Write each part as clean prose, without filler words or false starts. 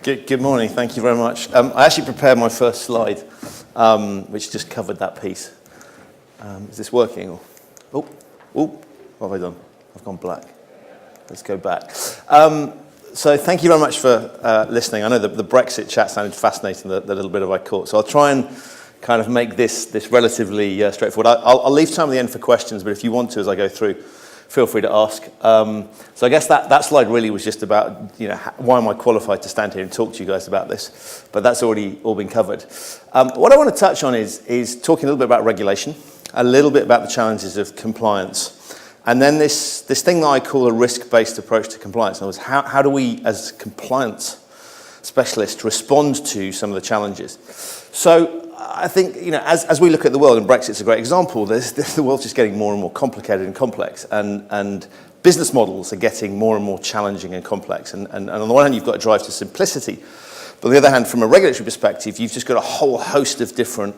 Good morning, thank you very much. I actually prepared my first slide, which just covered that piece. Is this working? Oh, what have I done? I've gone black. Let's go back. So thank you very much for listening. I know the Brexit chat sounded fascinating, the little bit of I caught. So I'll try and kind of make this relatively straightforward. I'll leave time at the end for questions, but if you want to, as I go through, feel free to ask. So I guess that slide really was just about, why am I qualified to stand here and talk to you guys about this? But that's already all been covered. What I want to touch on is talking a little bit about regulation, a little bit about the challenges of compliance, and then this thing that I call a risk-based approach to compliance. In other words, how do we, as compliance specialists, respond to some of the challenges? So I think, as we look at the world, and Brexit's a great example, the world's just getting more and more complicated and complex, and business models are getting more and more challenging and complex. And on the one hand, you've got a drive to simplicity, but on the other hand, from a regulatory perspective, you've just got a whole host of different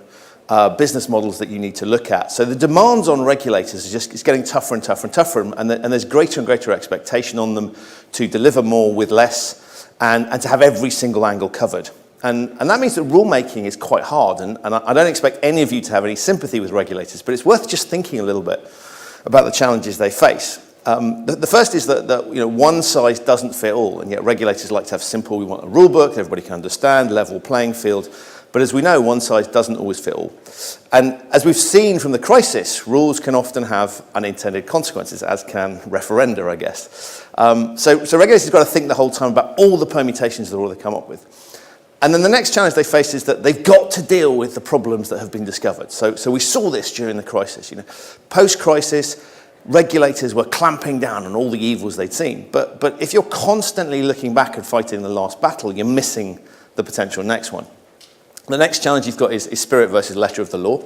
business models that you need to look at. So the demands on regulators it's getting tougher and tougher and tougher, and there's greater and greater expectation on them to deliver more with less, and to have every single angle covered. And that means that rulemaking is quite hard, and I don't expect any of you to have any sympathy with regulators, but it's worth just thinking a little bit about the challenges they face. The first is that one size doesn't fit all, and yet regulators like to have simple, we want a rule book that everybody can understand, level playing field, but as we know, one size doesn't always fit all. And as we've seen from the crisis, rules can often have unintended consequences, as can referenda, I guess. So regulators have got to think the whole time about all the permutations of the rule they come up with. And then the next challenge they face is that they've got to deal with the problems that have been discovered. So we saw this during the crisis. Post-crisis, regulators were clamping down on all the evils they'd seen. But if you're constantly looking back and fighting the last battle, you're missing the potential next one. The next challenge you've got is spirit versus letter of the law,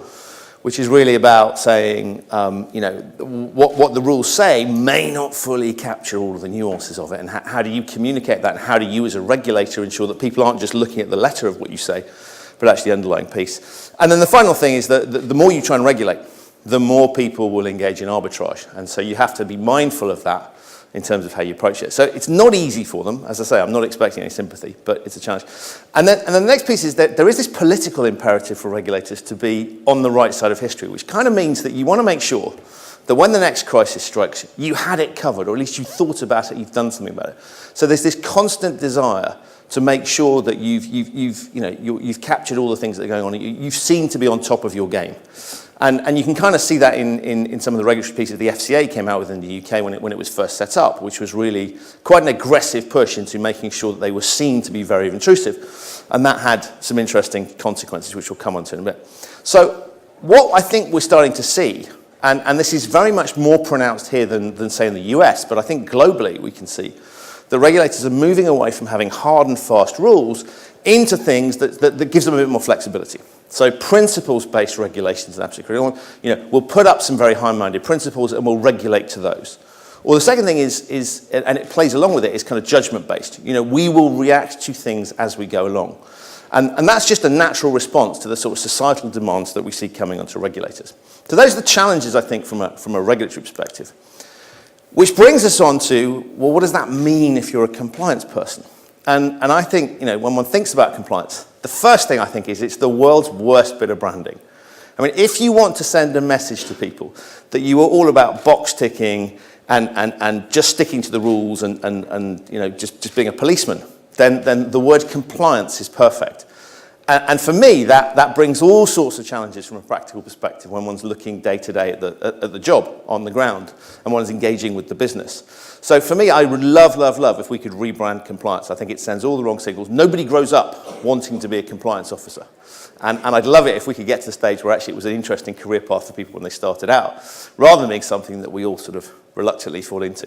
which is really about saying, what the rules say may not fully capture all of the nuances of it, and how do you communicate that, and how do you as a regulator ensure that people aren't just looking at the letter of what you say, but actually the underlying piece. And then the final thing is that the more you try and regulate, the more people will engage in arbitrage, and so you have to be mindful of that in terms of how you approach it. So it's not easy for them. As I say, I'm not expecting any sympathy, but it's a challenge. And then the next piece is that there is this political imperative for regulators to be on the right side of history, which kind of means that you want to make sure that when the next crisis strikes, you had it covered, or at least you thought about it, you've done something about it. So there's this constant desire to make sure that you've captured all the things that are going on. You seem to be on top of your game. And you can kind of see that in some of the regulatory pieces the FCA came out with in the UK when it was first set up, which was really quite an aggressive push into making sure that they were seen to be very intrusive. And that had some interesting consequences, which we'll come on to in a bit. So what I think we're starting to see, and this is very much more pronounced here than say in the US, but I think globally we can see that regulators are moving away from having hard and fast rules into things that gives them a bit more flexibility. So principles-based regulations is absolutely critical. We'll put up some very high-minded principles and we'll regulate to those. Or the second thing is, and it plays along with it, is kind of judgment-based. We will react to things as we go along. And that's just a natural response to the sort of societal demands that we see coming onto regulators. So those are the challenges, I think, from a regulatory perspective. Which brings us on to, well, what does that mean if you're a compliance person? And I think, when one thinks about compliance, the first thing I think is it's the world's worst bit of branding. I mean, if you want to send a message to people that you are all about box ticking and just sticking to the rules and just being a policeman, then the word compliance is perfect. And for me, that brings all sorts of challenges from a practical perspective when one's looking day to day at the job on the ground and one's engaging with the business. So for me, I would love if we could rebrand compliance. I think it sends all the wrong signals. Nobody grows up wanting to be a compliance officer. And I'd love it if we could get to the stage where actually it was an interesting career path for people when they started out, rather than being something that we all sort of reluctantly fall into.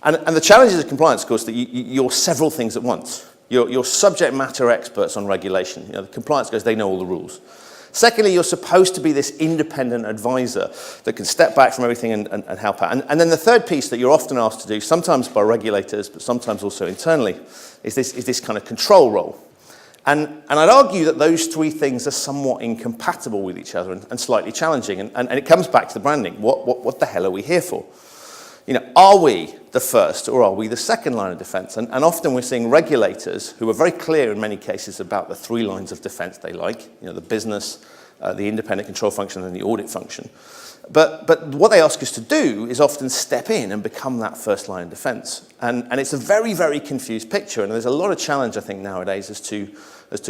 And the challenges of compliance, of course, that you're several things at once. You're subject matter experts on regulation. The compliance guys, they know all the rules. Secondly, you're supposed to be this independent advisor that can step back from everything and help out. And then the third piece that you're often asked to do, sometimes by regulators, but sometimes also internally, is this kind of control role. And I'd argue that those three things are somewhat incompatible with each other and slightly challenging. And it comes back to the branding. What the hell are we here for? are we the first or are we the second line of defense? And often we're seeing regulators who are very clear in many cases about the three lines of defense they like, the business, the independent control function, and the audit function. But what they ask us to do is often step in and become that first line of defense. And it's a very, very confused picture. And there's a lot of challenge, I think, nowadays as to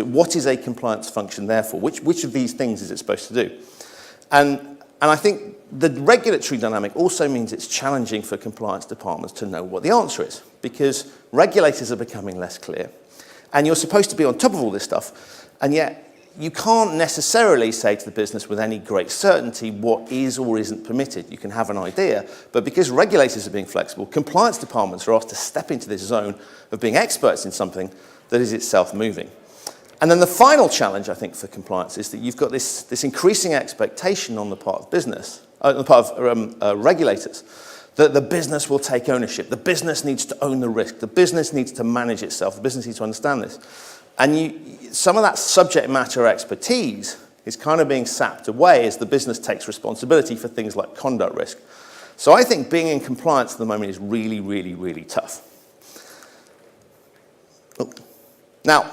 what is a compliance function there for? Which of these things is it supposed to do? And I think the regulatory dynamic also means it's challenging for compliance departments to know what the answer is, because regulators are becoming less clear. And you're supposed to be on top of all this stuff, and yet you can't necessarily say to the business with any great certainty what is or isn't permitted. You can have an idea, but because regulators are being flexible, compliance departments are asked to step into this zone of being experts in something that is itself moving. And then the final challenge, I think, for compliance is that you've got this increasing expectation on the part of business, on the part of regulators, that the business will take ownership. The business needs to own the risk. The business needs to manage itself. The business needs to understand this. And some of that subject matter expertise is kind of being sapped away as the business takes responsibility for things like conduct risk. So I think being in compliance at the moment is really, really, really tough. Now,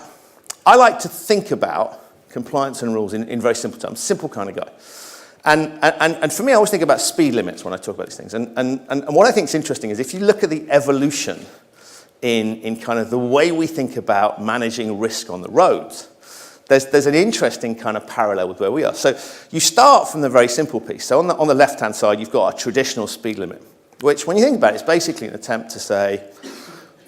I like to think about compliance and rules in very simple terms, simple kind of guy. And for me, I always think about speed limits when I talk about these things. And what I think is interesting is if you look at the evolution in kind of the way we think about managing risk on the roads, there's an interesting kind of parallel with where we are. So you start from the very simple piece. So on the left-hand side, you've got a traditional speed limit, which when you think about it, is basically an attempt to say,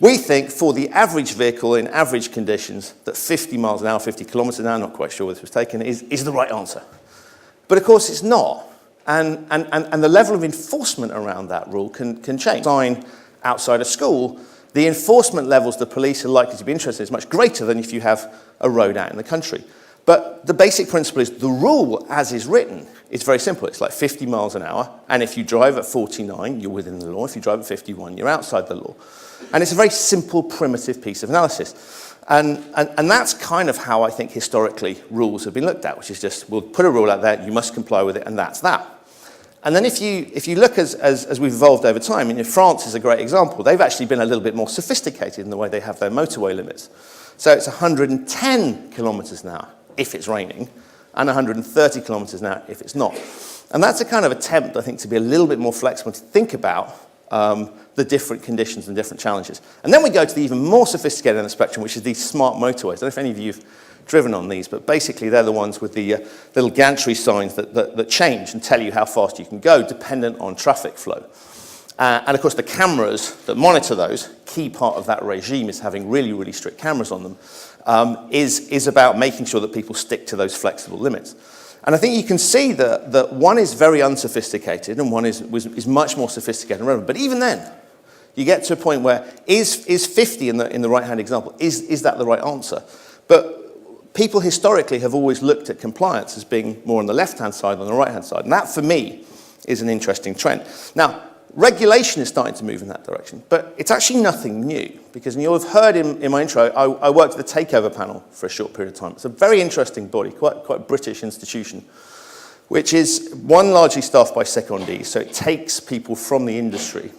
we think for the average vehicle in average conditions that 50 miles an hour, 50 kilometers an hour, not quite sure where this was taken, is the right answer. But of course it's not. And the level of enforcement around that rule can change. Sign outside a school, the enforcement levels the police are likely to be interested in is much greater than if you have a road out in the country. But the basic principle is the rule as is written is very simple. It's like 50 miles an hour, and if you drive at 49, you're within the law. If you drive at 51, you're outside the law. And it's a very simple, primitive piece of analysis. And that's kind of how I think historically rules have been looked at, which is just, we'll put a rule out there, you must comply with it, and that's that. And then if you look as we've evolved over time, France is a great example. They've actually been a little bit more sophisticated in the way they have their motorway limits. So it's 110 kilometers an hour if it's raining, and 130 kilometers an hour if it's not. And that's a kind of attempt, I think, to be a little bit more flexible, to think about the different conditions and different challenges. And then we go to the even more sophisticated end of the spectrum, which is these smart motorways. I don't know if any of you have driven on these, but basically they're the ones with the little gantry signs that change and tell you how fast you can go dependent on traffic flow. And of course the cameras that monitor those, key part of that regime is having really, really strict cameras on them, is about making sure that people stick to those flexible limits. And I think you can see that one is very unsophisticated and one is much more sophisticated and relevant. But even then, you get to a point where is 50 in the right-hand example, is that the right answer? But people historically have always looked at compliance as being more on the left-hand side than the right-hand side. And that, for me, is an interesting trend. Now, regulation is starting to move in that direction, but it's actually nothing new, because you'll have heard in my intro, I worked at the Takeover Panel for a short period of time. It's a very interesting body, quite a British institution, which is one largely staffed by secondees, so it takes people from the industry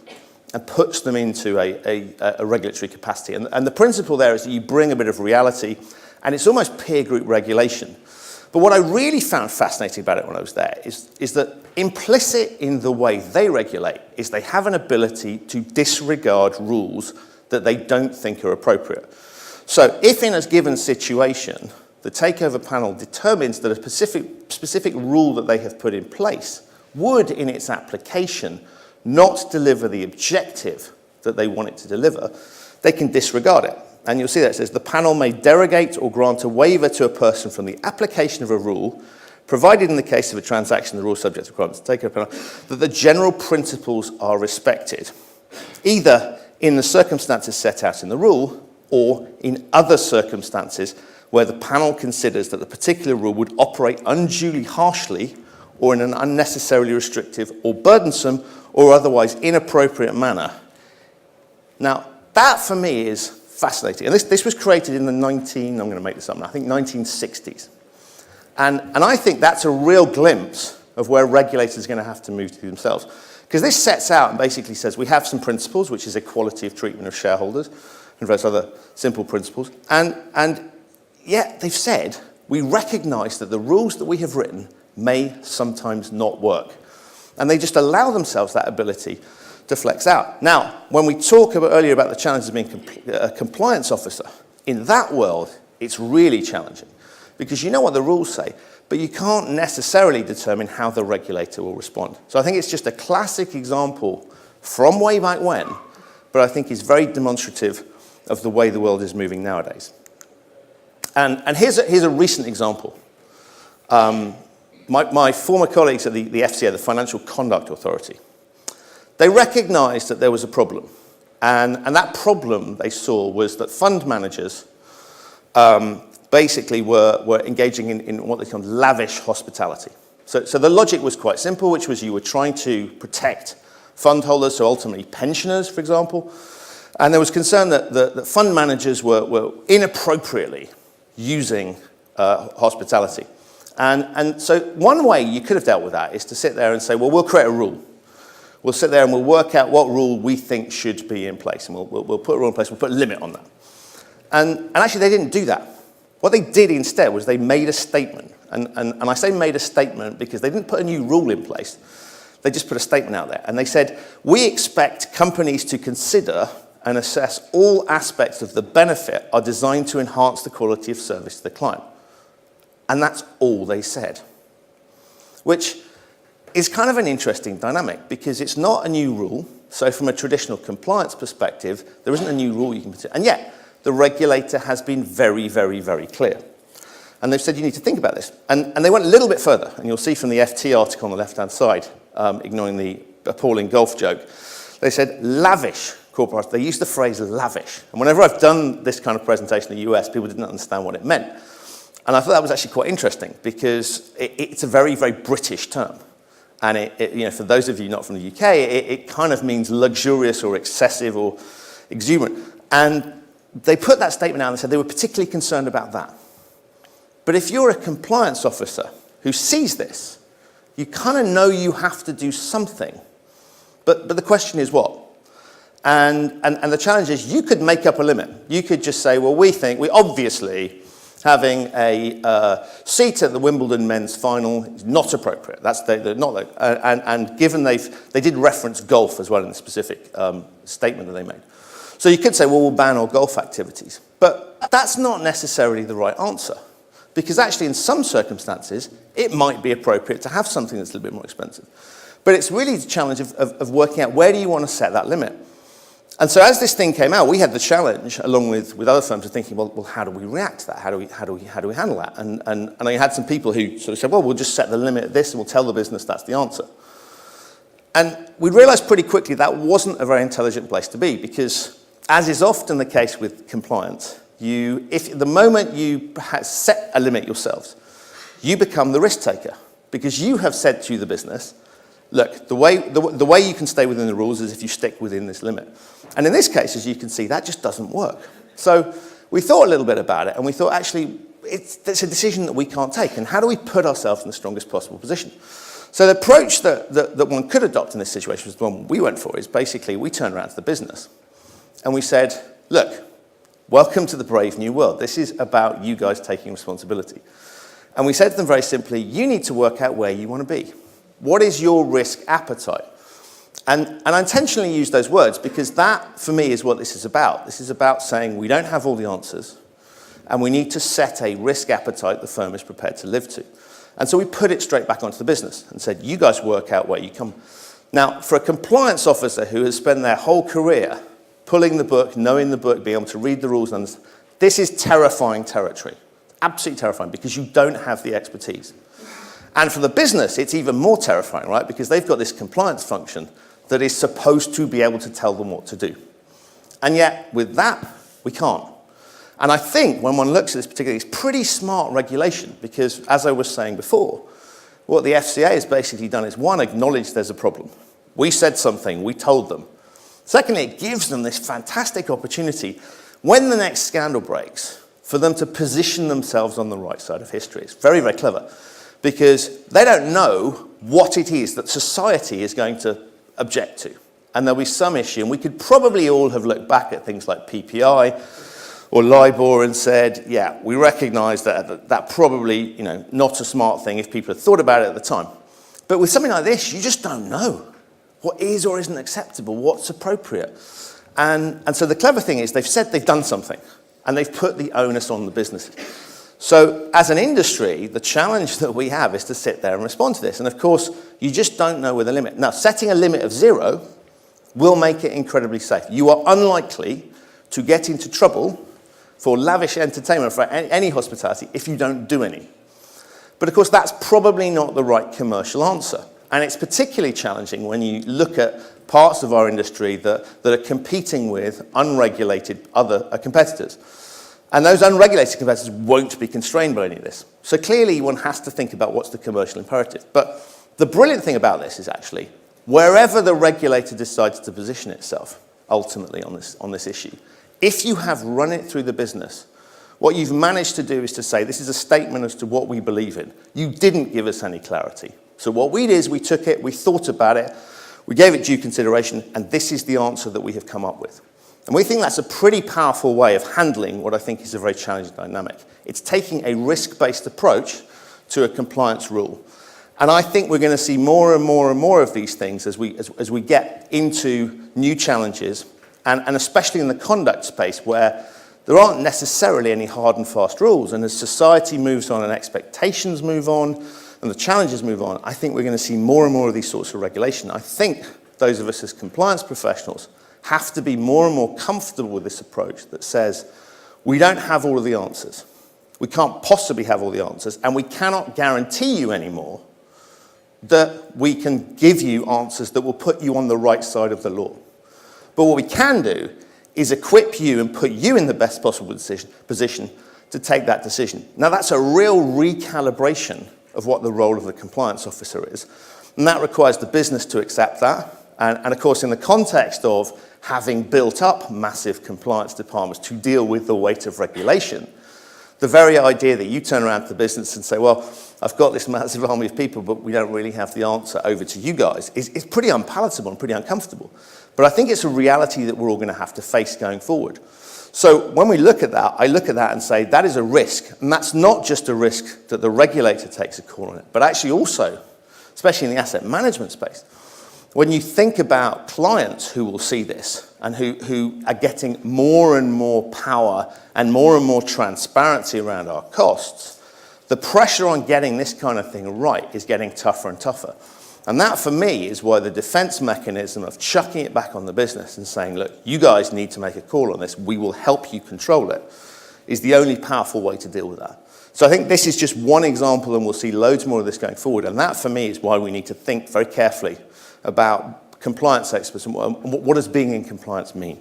and puts them into a regulatory capacity. And the principle there is that you bring a bit of reality, and it's almost peer group regulation. But what I really found fascinating about it when I was there is that implicit in the way they regulate is they have an ability to disregard rules that they don't think are appropriate. So if in a given situation, the Takeover Panel determines that a specific rule that they have put in place would, in its application, not deliver the objective that they want it to deliver, they can disregard it. And you'll see that it says, the panel may derogate or grant a waiver to a person from the application of a rule, provided in the case of a transaction, the rule subject to requirements to take a panel, that the general principles are respected, either in the circumstances set out in the rule or in other circumstances where the panel considers that the particular rule would operate unduly harshly or in an unnecessarily restrictive or burdensome or otherwise inappropriate manner. Now, that for me is fascinating. And this was created in the I'm going to make this up now, I think 1960s. And I think that's a real glimpse of where regulators are going to have to move to themselves. Because this sets out and basically says we have some principles, which is equality of treatment of shareholders and various other simple principles. And yet they've said we recognise that the rules that we have written may sometimes not work. And they just allow themselves that ability to flex out. Now, when we talk earlier about the challenges of being a compliance officer, in that world, it's really challenging. Because you know what the rules say, but you can't necessarily determine how the regulator will respond. So I think it's just a classic example from way back when, but I think is very demonstrative of the way the world is moving nowadays. And here's a recent example. My former colleagues at the FCA, the Financial Conduct Authority, they recognized that there was a problem. And that problem they saw was that fund managers basically were engaging in what they called lavish hospitality. So the logic was quite simple, which was you were trying to protect fund holders, so ultimately pensioners, for example. And there was concern that fund managers were inappropriately using hospitality. And so one way you could have dealt with that is to sit there and say, well, we'll create a rule. We'll sit there and we'll work out what rule we think should be in place. And we'll put a rule in place, we'll put a limit on that. And actually they didn't do that. What they did instead was they made a statement. And I say made a statement because they didn't put a new rule in place. They just put a statement out there. And they said, we expect companies to consider and assess all aspects of the benefit are designed to enhance the quality of service to the client. And that's all they said. Which is kind of an interesting dynamic because it's not a new rule. So from a traditional compliance perspective, there isn't a new rule you can put in. And yet, the regulator has been very, very, very clear. And they've said you need to think about this. And they went a little bit further. And you'll see from the FT article on the left-hand side, ignoring the appalling golf joke, they said lavish corporate. They used the phrase lavish. And whenever I've done this kind of presentation in the US, people didn't understand what it meant. And I thought that was actually quite interesting because it's a very, very British term. And for those of you not from the UK, it kind of means luxurious or excessive or exuberant. And they put that statement out and said they were particularly concerned about that. But if you're a compliance officer who sees this, you kind of know you have to do something. But the question is what? And the challenge is you could make up a limit. You could just say, well, we obviously having a seat at the Wimbledon men's final is not appropriate. And given they did reference golf as well in the specific statement that they made. So you could say, well, we'll ban all golf activities. But that's not necessarily the right answer. Because actually in some circumstances, it might be appropriate to have something that's a little bit more expensive. But it's really the challenge of working out where do you want to set that limit. And so as this thing came out, we had the challenge, along with other firms, of thinking, well, how do we react to that? How do we handle that? And I had some people who sort of said, well, we'll just set the limit at this and we'll tell the business that's the answer. And we realized pretty quickly that wasn't a very intelligent place to be because, as is often the case with compliance, if the moment you set a limit yourselves, you become the risk taker because you have said to the business, look, the way you can stay within the rules is if you stick within this limit. And in this case, as you can see, that just doesn't work. So we thought a little bit about it, and we thought, actually, it's a decision that we can't take. And how do we put ourselves in the strongest possible position? So the approach that one could adopt in this situation was the one we went for, is basically we turned around to the business. And we said, look, welcome to the brave new world. This is about you guys taking responsibility. And we said to them very simply, you need to work out where you want to be. What is your risk appetite? And I intentionally use those words because that, for me, is what this is about. This is about saying we don't have all the answers and we need to set a risk appetite the firm is prepared to live to. And so we put it straight back onto the business and said, you guys work out where you come. Now, for a compliance officer who has spent their whole career pulling the book, knowing the book, being able to read the rules, and this is terrifying territory. Absolutely terrifying because you don't have the expertise. And for the business, it's even more terrifying, right? Because they've got this compliance function that is supposed to be able to tell them what to do. And yet, with that, we can't. And I think when one looks at this particularly, it's pretty smart regulation because, as I was saying before, what the FCA has basically done is, one, acknowledge there's a problem. We said something, we told them. Secondly, it gives them this fantastic opportunity, when the next scandal breaks, for them to position themselves on the right side of history. It's very, very clever because they don't know what it is that society is going to object to. And there'll be some issue, and we could probably all have looked back at things like PPI or LIBOR and said, yeah, we recognize that probably, not a smart thing if people had thought about it at the time. But with something like this, you just don't know what is or isn't acceptable, what's appropriate. And so the clever thing is they've said they've done something, and they've put the onus on the businesses. So as an industry, the challenge that we have is to sit there and respond to this. And of course, you just don't know where the limit. Now, setting a limit of 0 will make it incredibly safe. You are unlikely to get into trouble for lavish entertainment, for any hospitality, if you don't do any. But of course, that's probably not the right commercial answer. And it's particularly challenging when you look at parts of our industry that are competing with unregulated other competitors. And those unregulated competitors won't be constrained by any of this. So clearly, one has to think about what's the commercial imperative. But the brilliant thing about this is actually, wherever the regulator decides to position itself, ultimately on this issue, if you have run it through the business, what you've managed to do is to say, this is a statement as to what we believe in. You didn't give us any clarity. So what we did is we took it, we thought about it, we gave it due consideration, and this is the answer that we have come up with. And we think that's a pretty powerful way of handling what I think is a very challenging dynamic. It's taking a risk-based approach to a compliance rule. And I think we're going to see more and more and more of these things as we get into new challenges, and especially in the conduct space where there aren't necessarily any hard and fast rules. And as society moves on and expectations move on and the challenges move on, I think we're going to see more and more of these sorts of regulation. I think those of us as compliance professionals have to be more and more comfortable with this approach that says we don't have all of the answers. We can't possibly have all the answers, and we cannot guarantee you anymore that we can give you answers that will put you on the right side of the law. But what we can do is equip you and put you in the best possible position to take that decision. Now, that's a real recalibration of what the role of the compliance officer is, and that requires the business to accept that. And of course, in the context of having built up massive compliance departments to deal with the weight of regulation, the very idea that you turn around to the business and say, well, I've got this massive army of people, but we don't really have the answer over to you guys, is pretty unpalatable and pretty uncomfortable. But I think it's a reality that we're all going to have to face going forward. So when we look at that, I look at that and say, that is a risk. And that's not just a risk that the regulator takes a call on it, but actually also, especially in the asset management space, when you think about clients who will see this and who are getting more and more power and more transparency around our costs, the pressure on getting this kind of thing right is getting tougher and tougher. And that, for me, is why the defense mechanism of chucking it back on the business and saying, look, you guys need to make a call on this, we will help you control it, is the only powerful way to deal with that. So I think this is just one example, and we'll see loads more of this going forward. And that, for me, is why we need to think very carefully about compliance experts and what does being in compliance mean.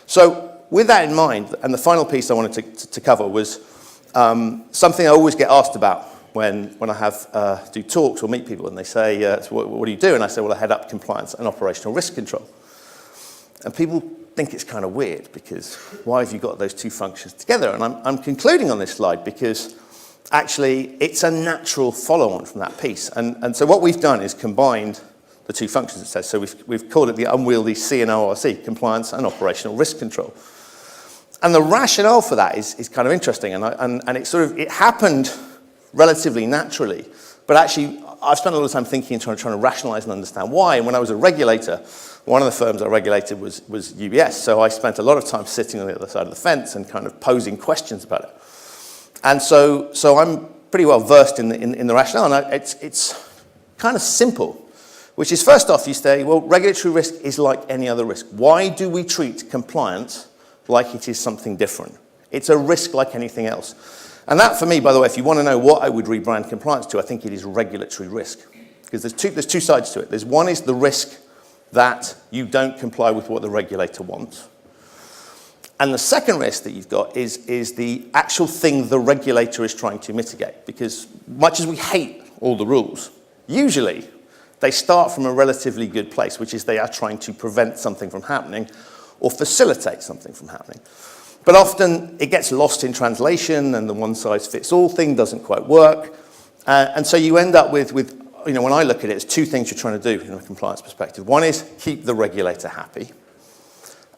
So with that in mind, and the final piece I wanted to cover was something I always get asked about when I have do talks or meet people, and they say, so what do you do? And I say, well, I head up compliance and operational risk control. And people think it's kind of weird, because why have you got those two functions together? And I'm concluding on this slide because actually it's a natural follow-on from that piece. And so what we've done is combined the two functions, it says. So we've called it the unwieldy C&ORC, compliance and operational risk control. And the rationale for that is kind of interesting, and it happened relatively naturally, but actually I've spent a lot of time thinking and trying to rationalize and understand why. And when I was a regulator, one of the firms I regulated was UBS, so I spent a lot of time sitting on the other side of the fence and kind of posing questions about it. And so I'm pretty well versed in the rationale, and it's kind of simple, which is, first off, you say, well, regulatory risk is like any other risk. Why do we treat compliance like it is something different? It's a risk like anything else. And that, for me, by the way, if you want to know what I would rebrand compliance to, I think it is regulatory risk. Because there's two sides to it. There's one is the risk that you don't comply with what the regulator wants. And the second risk that you've got is the actual thing the regulator is trying to mitigate. Because much as we hate all the rules, usually they start from a relatively good place, which is they are trying to prevent something from happening or facilitate something from happening. But often it gets lost in translation, and the one-size-fits-all thing doesn't quite work. And so you end up with when I look at it, it's two things you're trying to do in a compliance perspective. One is keep the regulator happy.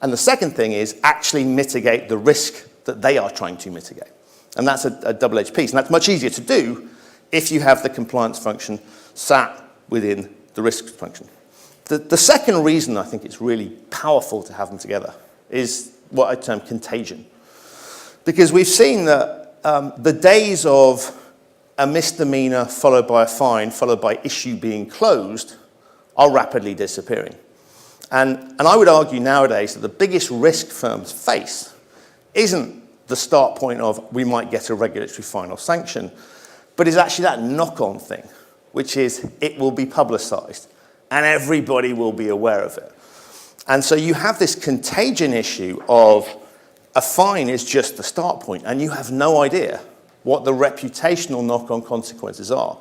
And the second thing is actually mitigate the risk that they are trying to mitigate. And that's a double-edged piece. And that's much easier to do if you have the compliance function sat within the risk function. The second reason I think it's really powerful to have them together is what I term contagion. Because we've seen that the days of a misdemeanor followed by a fine, followed by issue being closed, are rapidly disappearing. And I would argue nowadays that the biggest risk firms face isn't the start point of we might get a regulatory fine or sanction, but is actually that knock-on thing, which is it will be publicized and everybody will be aware of it. And so you have this contagion issue of a fine is just the start point and you have no idea what the reputational knock-on consequences are.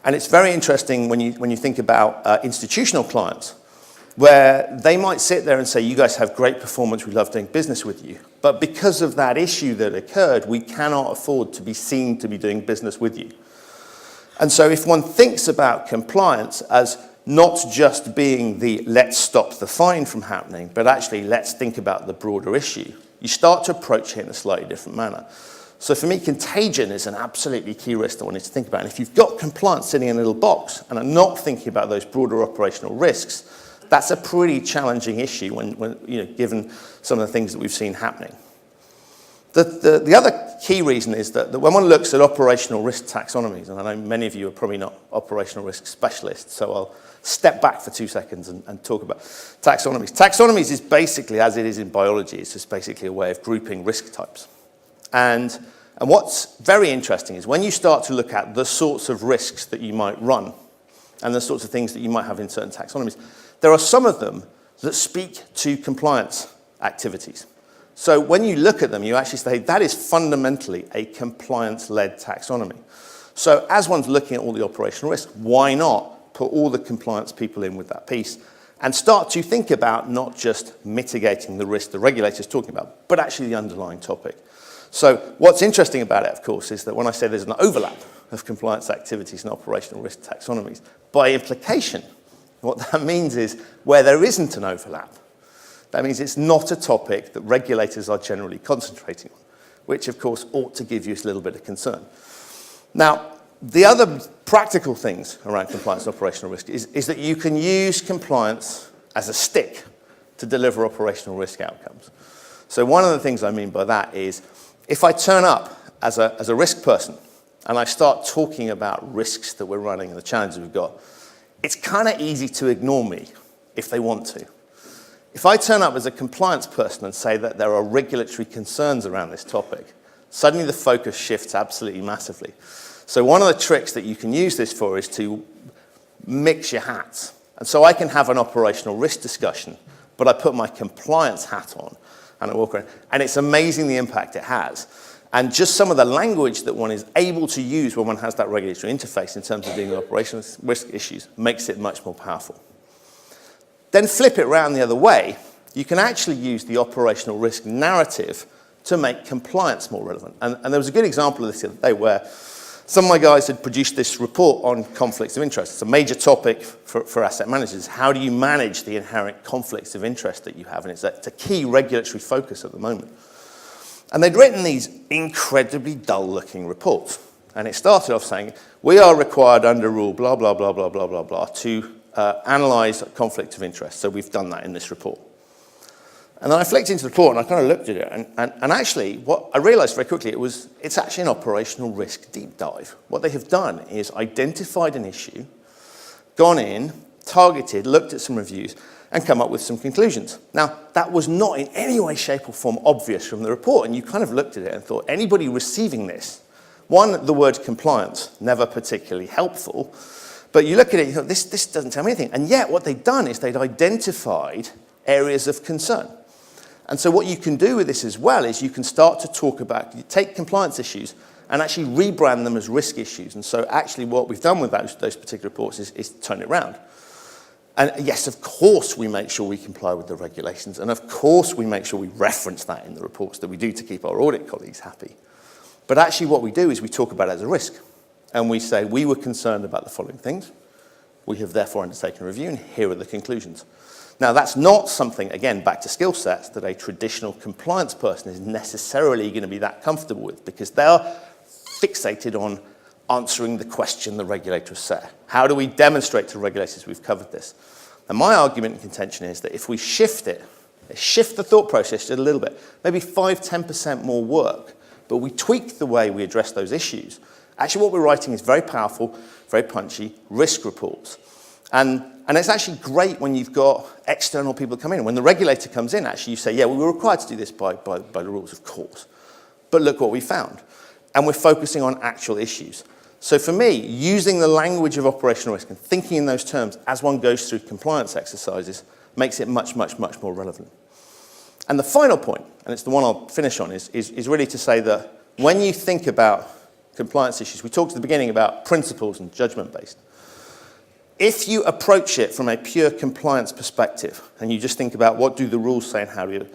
And it's very interesting when you think about institutional clients, where they might sit there and say, you guys have great performance, we love doing business with you. But because of that issue that occurred, we cannot afford to be seen to be doing business with you. And so if one thinks about compliance as not just being the let's stop the fine from happening, but actually let's think about the broader issue, you start to approach it in a slightly different manner. So for me, contagion is an absolutely key risk that one needs to think about. And if you've got compliance sitting in a little box and are not thinking about those broader operational risks, that's a pretty challenging issue when given some of the things that we've seen happening. The other key reason is that when one looks at operational risk taxonomies, and I know many of you are probably not operational risk specialists, so I'll step back for 2 seconds and talk about taxonomies. Taxonomies is basically, as it is in biology, it's just basically a way of grouping risk types. And what's very interesting is when you start to look at the sorts of risks that you might run and the sorts of things that you might have in certain taxonomies, there are some of them that speak to compliance activities. So when you look at them, you actually say that is fundamentally a compliance-led taxonomy. So as one's looking at all the operational risks, why not put all the compliance people in with that piece and start to think about not just mitigating the risk the regulator's talking about, but actually the underlying topic. So what's interesting about it, of course, is that when I say there's an overlap of compliance activities and operational risk taxonomies, by implication, what that means is where there isn't an overlap, that means it's not a topic that regulators are generally concentrating on, which of course ought to give you a little bit of concern. Now, the other practical things around compliance and operational risk is that you can use compliance as a stick to deliver operational risk outcomes. So one of the things I mean by that is if I turn up as a risk person and I start talking about risks that we're running and the challenges we've got, it's kind of easy to ignore me if they want to. If I turn up as a compliance person and say that there are regulatory concerns around this topic, suddenly the focus shifts absolutely massively. So one of the tricks that you can use this for is to mix your hats. And so I can have an operational risk discussion, but I put my compliance hat on and I walk around. And it's amazing the impact it has. And just some of the language that one is able to use when one has that regulatory interface in terms of dealing with operational risk issues makes it much more powerful. Then flip it around the other way. You can actually use the operational risk narrative to make compliance more relevant. And there was a good example of this the other day where some of my guys had produced this report on conflicts of interest. It's a major topic for asset managers. How do you manage the inherent conflicts of interest that you have? And it's a key regulatory focus at the moment. And they'd written these incredibly dull-looking reports. And it started off saying, we are required under rule blah, blah, blah, blah, blah, blah, blah, to analyse conflict of interest. So we've done that in this report. And then I flicked into the report and I kind of looked at it. And actually, what I realised very quickly, it's actually an operational risk deep dive. What they have done is identified an issue, gone in, targeted, looked at some reviews, and come up with some conclusions. Now, that was not in any way, shape, or form obvious from the report, and you kind of looked at it and thought, anybody receiving this, one, the word compliance, never particularly helpful, but you look at it, you think, this doesn't tell me anything. And yet, what they'd done is they'd identified areas of concern. And so what you can do with this as well is you can start to talk about, you take compliance issues and actually rebrand them as risk issues. And so actually what we've done with those particular reports is turn it around. And yes, of course we make sure we comply with the regulations, and of course we make sure we reference that in the reports that we do to keep our audit colleagues happy. But actually what we do is we talk about it as a risk. And we say we were concerned about the following things. We have therefore undertaken a review, and here are the conclusions. Now, that's not something, again, back to skill sets, that a traditional compliance person is necessarily going to be that comfortable with, because they are fixated on answering the question the regulator has set. How do we demonstrate to regulators we've covered this? And my argument and contention is that if we shift the thought process just a little bit, maybe 5–10% more work, but we tweak the way we address those issues, actually what we're writing is very powerful, very punchy risk reports. And it's actually great when you've got external people come in. When the regulator comes in, actually you say, yeah, well, we're required to do this by the rules, of course. But look what we found. And we're focusing on actual issues. So for me, using the language of operational risk and thinking in those terms as one goes through compliance exercises makes it much, much, much more relevant. And the final point, and it's the one I'll finish on, is really to say that when you think about compliance issues, we talked at the beginning about principles and judgment-based. If you approach it from a pure compliance perspective, and you just think about what do the rules say and how do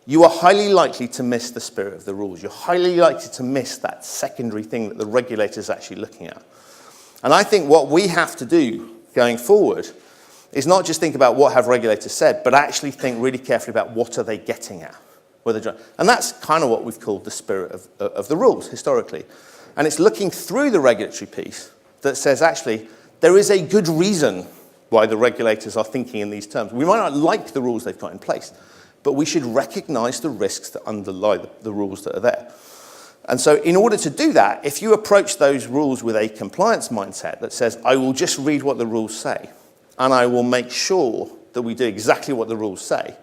you are highly likely to miss the spirit of the rules. You're highly likely to miss that secondary thing that the regulator is actually looking at. And I think what we have to do going forward is not just think about what have regulators said, but actually think really carefully about what are they getting at. And that's kind of what we've called the spirit of the rules historically. And it's looking through the regulatory piece that says, actually, there is a good reason why the regulators are thinking in these terms. We might not like the rules they've got in place, but we should recognize the risks that underlie the rules that are there. And so in order to do that, if you approach those rules with a compliance mindset that says, I will just read what the rules say, and I will make sure that we do exactly what the rules say,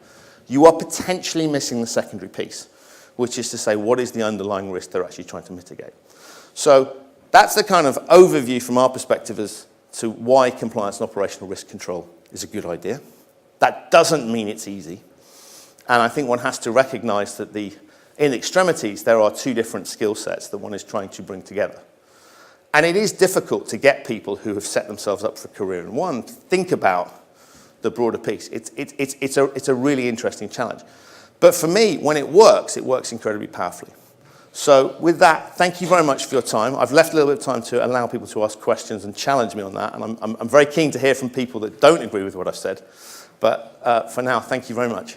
you are potentially missing the secondary piece, which is to say, what is the underlying risk they're actually trying to mitigate? So that's the kind of overview from our perspective as to why compliance and operational risk control is a good idea. That doesn't mean it's easy. And I think one has to recognize that in extremities, there are two different skill sets that one is trying to bring together. And it is difficult to get people who have set themselves up for a career in one to think about the broader piece. It's a really interesting challenge. But for me, when it works incredibly powerfully. So with that, thank you very much for your time. I've left a little bit of time to allow people to ask questions and challenge me on that. And I'm very keen to hear from people that don't agree with what I've said. But for now, thank you very much.